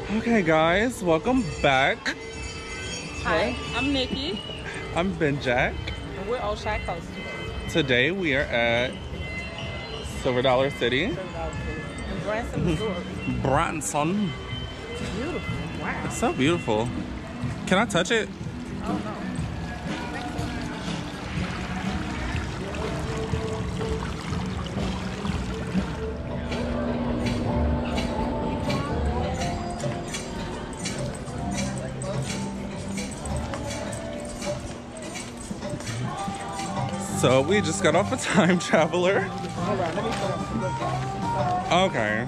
Okay, guys, welcome back. Hi, I'm Nikki. I'm Ben Jack. And we're Old Shy Coast. Today we are at Silver Dollar City. In Branson, Missouri. Branson. It's beautiful. Wow. It's so beautiful. Can I touch it? Oh no. So we just got off a time traveler. All right, let me put up some good. Okay.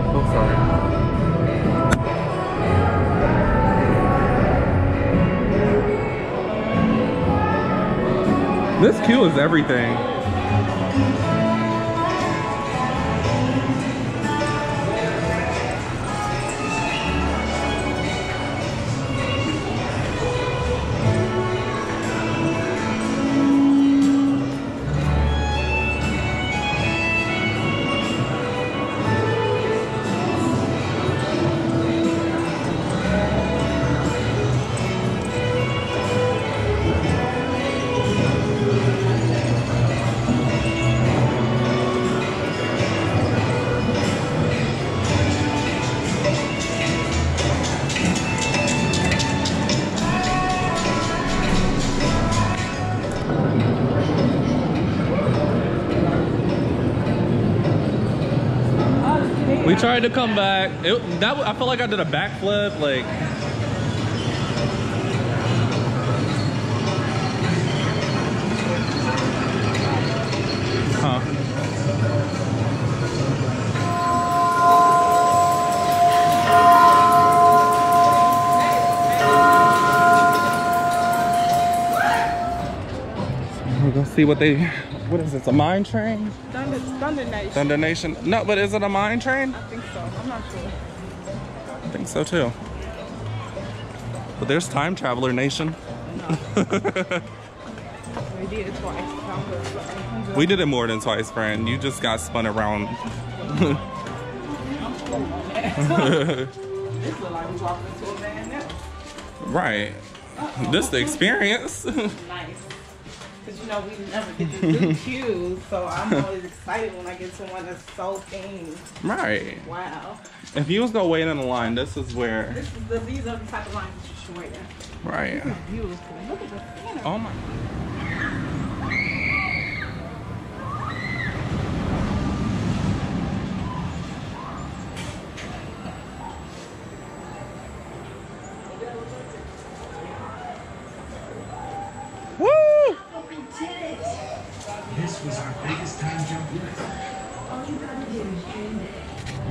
Oh, sorry. This queue is everything. We tried to come back. I felt like I did a backflip. Like, huh? We're gonna see what they. What is this? A mine train? Thunder Nation. Thunder Nation? No, but is it a mine train? I think so. I'm not sure. I think so too. But there's Time Traveler Nation. No. We did it twice. We did it more than twice, friend. You just got spun around. This look like we walked into a van now. Right. This the experience. Nice. Because you know we never get to do queues, so I'm always excited when I get to one that's so themed. Right. Wow. If you was gonna wait in a line, this is where. These are the type of lines that you should wait in. Right. This is beautiful. Look at the scenery. Oh my. Woo! This was our biggest time jump yet.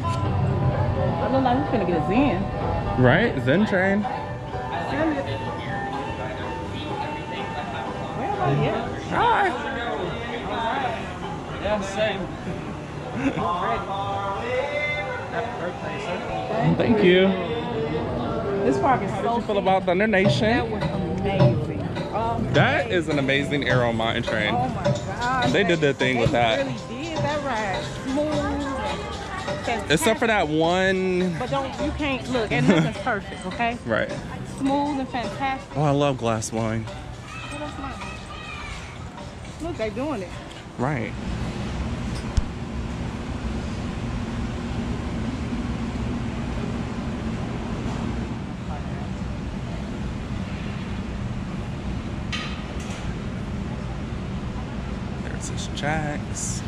I look like we're finna get a Zen. Right? Zen train. Send it. Where am I here? Hi. Yeah, same. Happy birthday, sir. Thank you. This park is How so did you feel about Thunder Nation? That was amazing. That is an amazing Aero mine train. Oh my God. They did their thing with that. They really did that ride. Smooth and fantastic. Except for that one. But you can't look, and nothing's perfect, okay? Right. Smooth and fantastic. Oh, I love glass wine. Oh, that's nice. Look, they're doing it. Right. There's his tracks.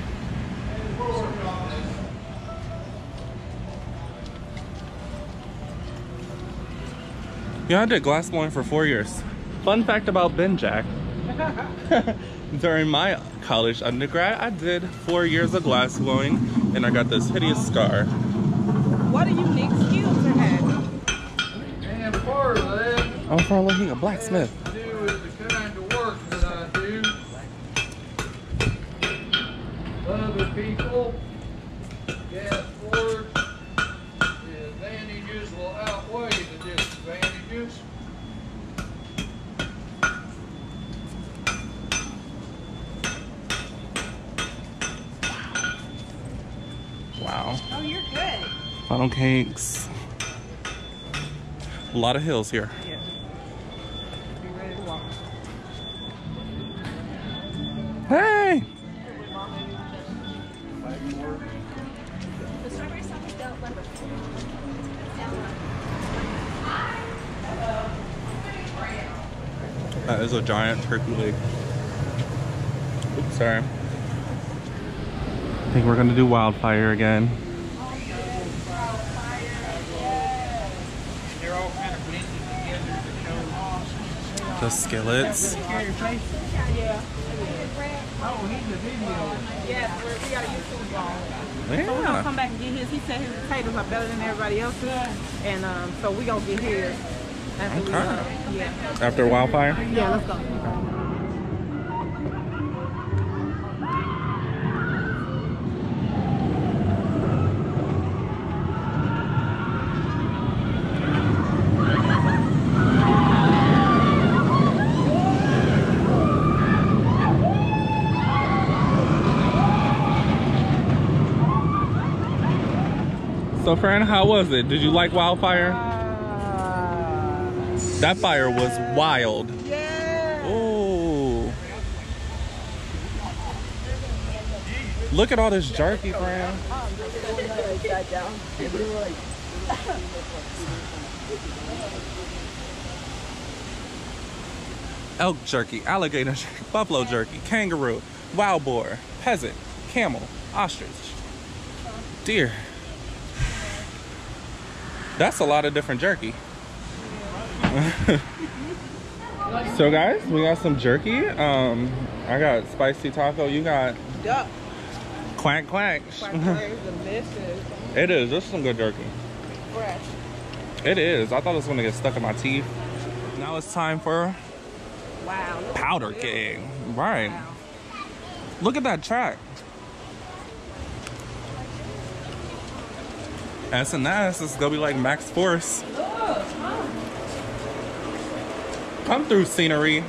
Yeah, I did glass blowing for 4 years. Fun fact about Ben Jack. During my college undergrad, I did 4 years of glass blowing, and I got this hideous scar. What a unique skill to have. And part of that Oh, for looking a blacksmith. has to do with the kind of work that I do. Other people gas forward, the advantages will outweigh the disadvantages. Wow. Oh, you're good. Funnel cakes. A lot of hills here. Yeah. Be ready to walk. Hey! The strawberry sauce don't lemon. That is a giant turkey leg. Oops, sorry. I think we're gonna do wildfire again. They're all kind of blended together to show. The skillets. Yeah. Oh, he's a video. Yeah, we got a YouTube vlog. So we're gonna Yeah. come back and get his. He said his potatoes are better than everybody else's, and so we gonna get his. After we, yeah. After wildfire? Yeah, let's go. So, friend, how was it? Did you like wildfire? That fire was wild. Yeah. Ooh. Look at all this jerky, friend. Elk jerky, alligator jerky, buffalo jerky, kangaroo, wild boar, peasant, camel, ostrich, deer. That's a lot of different jerky. So guys, we got some jerky. I got spicy taco. You got Duck. quack quack. Is delicious. It is. This is some good jerky. Fresh. It is. I thought it was gonna get stuck in my teeth. Now it's time for Wow. powder cake. Right. Look at that track. S&S is gonna be like max force. Come through, scenery.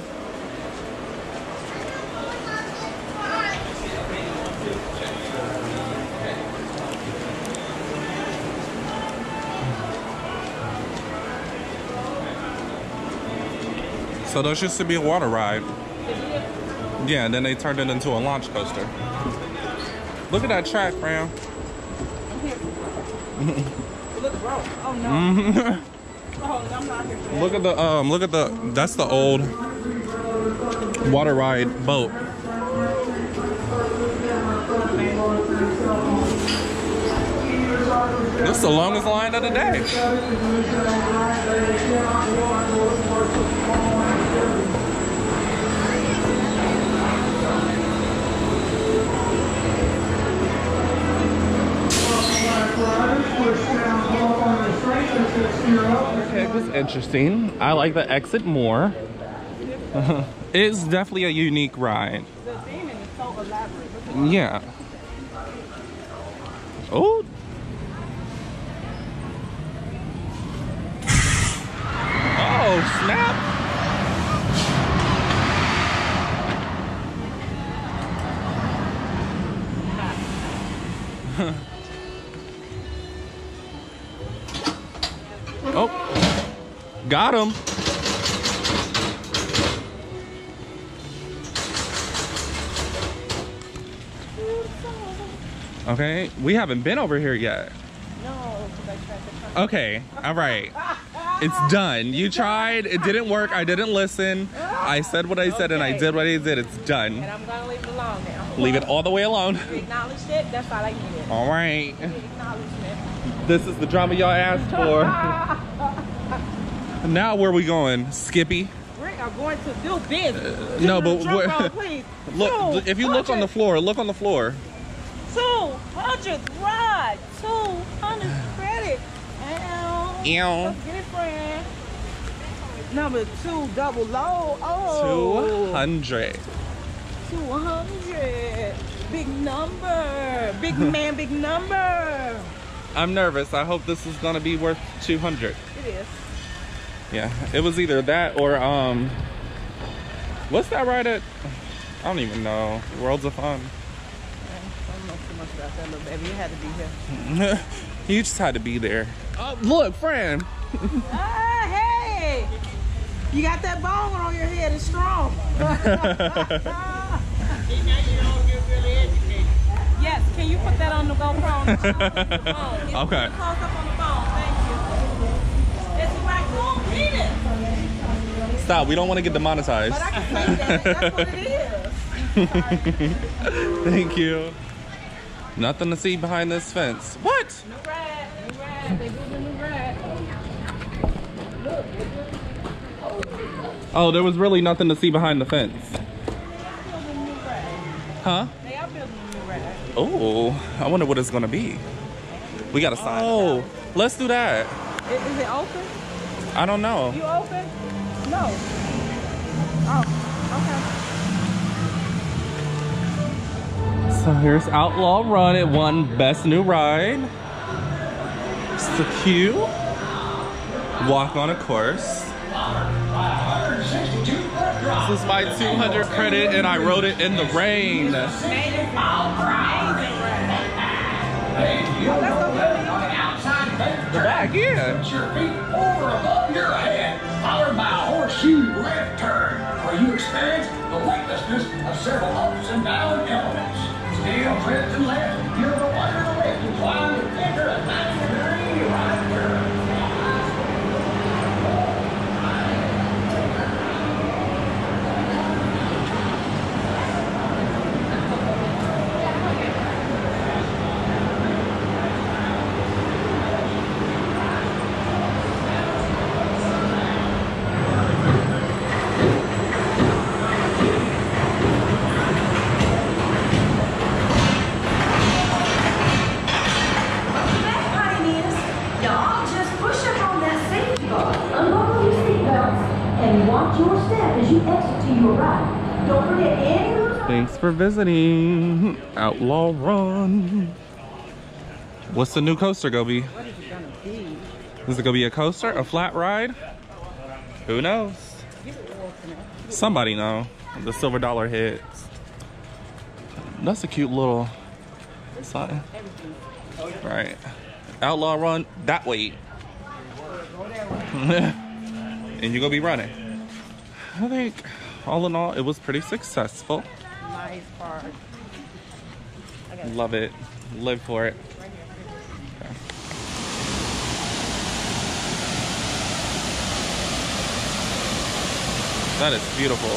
So those used to be a water ride. Yeah, and then they turned it into a launch coaster. Look at that track, fam. Look, bro. Oh no. Oh, I'm not here for that. Look at the, that's the old water ride boat. This is the longest line of the day. Okay, it was interesting. I like the exit more. It's definitely a unique ride. The theming is so elaborate. Yeah. Oh. Oh, snap. Oh, got him. Okay, we haven't been over here yet. No, because I tried to come. Okay, all right. It's done. You tried, it didn't work. I didn't listen. I said what I said and I did what I did. It's done. And I'm going to leave it alone now. Leave it all the way alone. You acknowledged it. That's all I needed. All right. Acknowledgement. This is the drama y'all asked for. Now where we going? Skippy? We are going to do business. No, but drum where- roll, please. Look, if you look on the floor, look on the floor. 200 ride. 200 credit. Ow. Ew. Let's get it, friend. Number 2 double low. Oh. 200. 200. Big number. Big man, big number. I'm nervous. I hope this is gonna be worth 200. It is. Yeah, it was either that or what's that ride at? I don't even know. Worlds of Fun. I don't know too much about that little baby. You had to be here. You just had to be there. Oh, look, Fran. Ah, hey! You got that bone on your head. It's strong. Yes, can you put that on the GoPro? Okay. Close up on the phone. Thank you. It's a raccoon penis. Stop. We don't want to get demonetized. But I can say that. That's what it is. Thank you. Nothing to see behind this fence. What? New rat. New rat. They built a new rat. Oh, there was really nothing to see behind the fence. They are building a new rat. Huh? They are building a new rat. Oh, I wonder what it's gonna be. We gotta sign. Oh, let's do that. Is it open? I don't know. You open? No. Oh, So here's Outlaw Run. It won Best New Ride. It's a cute walk on a course. This is my 200 credit and I rode it in the rain. okay. The back, yeah. Put your feet over above your head, followed by a horseshoe left turn, where you experience the weightlessness of several ups and down elements. Still drift and left, you're the wonder of the lake to climb and enter a 90-degree right turn. Thanks for visiting Outlaw Run. What's the new coaster gonna be? What is it gonna be? Is it gonna be a coaster? A flat ride? Who knows? Somebody know. The silver dollar hits. That's a cute little sign. Right. Outlaw Run that way. And you're gonna be running. I think all in all it was pretty successful. Nice part. Love it. Live for it. Okay. That is beautiful.